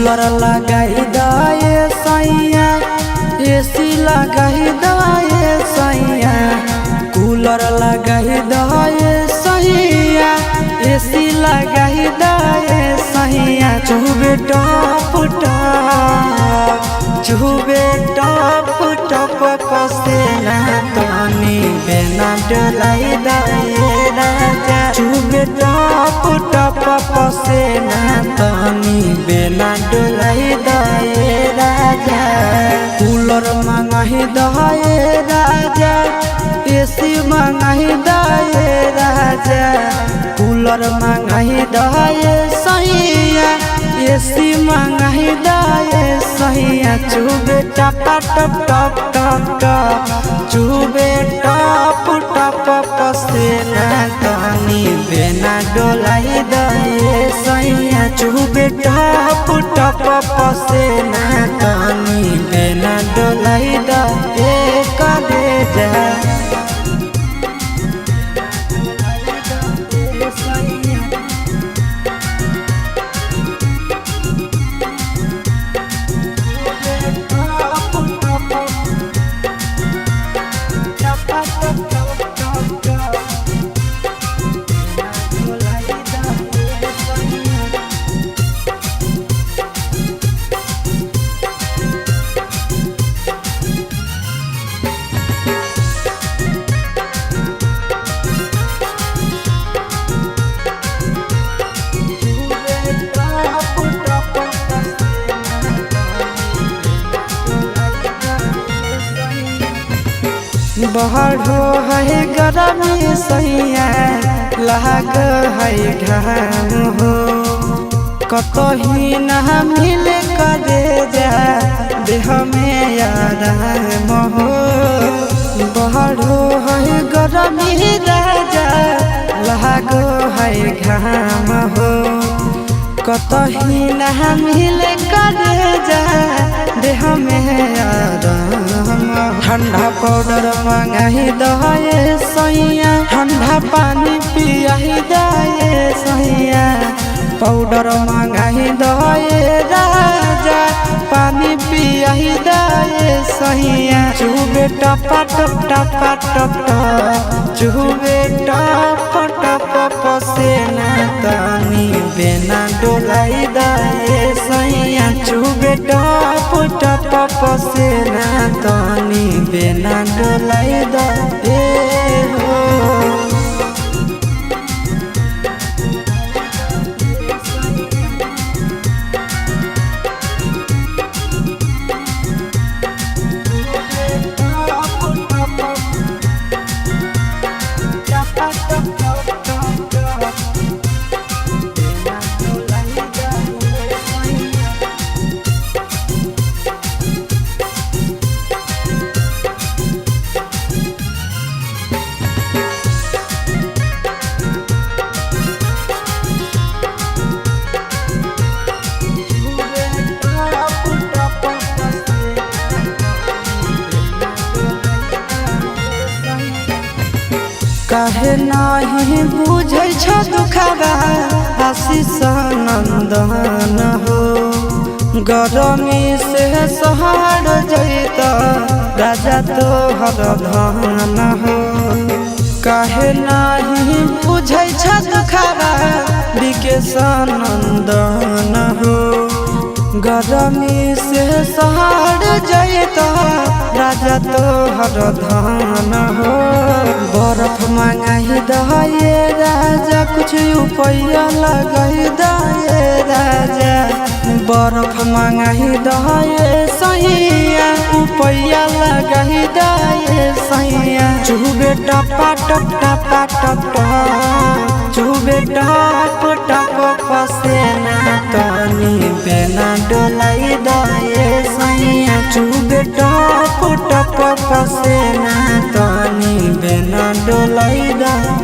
Cooler लगाई दाए सैया, एसी लगाई दाए सैया, कूलर लगाई दाए सैया, एसी लगाई दाए सैया। चुबे टप टप, चुबे टप टप पसेना तनी बेना डोलाई दाए राजा। चुबे टप टप पसेना तनी बेना डोलाई दाए राजा। कूलर मंगाही दाए राजा, एसी मंगाही दाए राजा, कूलर मंगाही दाए सैया, एसी मंगाही दाए सैया। चुबे टप टप टप टप टप, चुबे टप टप पसेना तनी बेना डोलाई दाए सैया। चुबे टप टप पसेना तनी बेना डोलाई दाए कलेजा। बहरो है गरमी सैया, लाग है घाम हो, कतही न मिले कलेजा देह में आराम हो। बहरो है गरमी राजा, लाग है घाम हो, कतही न मिले कलेजा देह में आराम। ठंडा पाउडर मंगाही दाए सैया, ठंडा पानी पियाही दाए सैया, पाउडर मंगाही दाए राजा, पानी पियाही दाए सैया। चुबे टप टप टप टप टप, चुबे टप टप पसेना तनी बेना डोलाई दाए सैया। चुबे टप टप पसेना तनी बेना डोलाई दाए हो। काहे नाही बुझै छ दुखबा आशीष नंदन हो, गरमी से सहर जैत राजा तोहर धन हो। काहे नाही बुझै छ दुखबा विकेश नंदन हो, गरमी से सहर जैत राजा तोहर धन हो। बर्फ मंगाही दाए राजा, कुछ उपाय लगाई दाए राजा, बर्फ मंगाही दाए सैया, उपाय लगाई दाए सैया। चुबे टप टप टप टप टप, चुबे टप टप पसेना तनी बेना डोलाई दाए सैया। चुबे टप टप पसेना तनी बेना डोलाई दाए।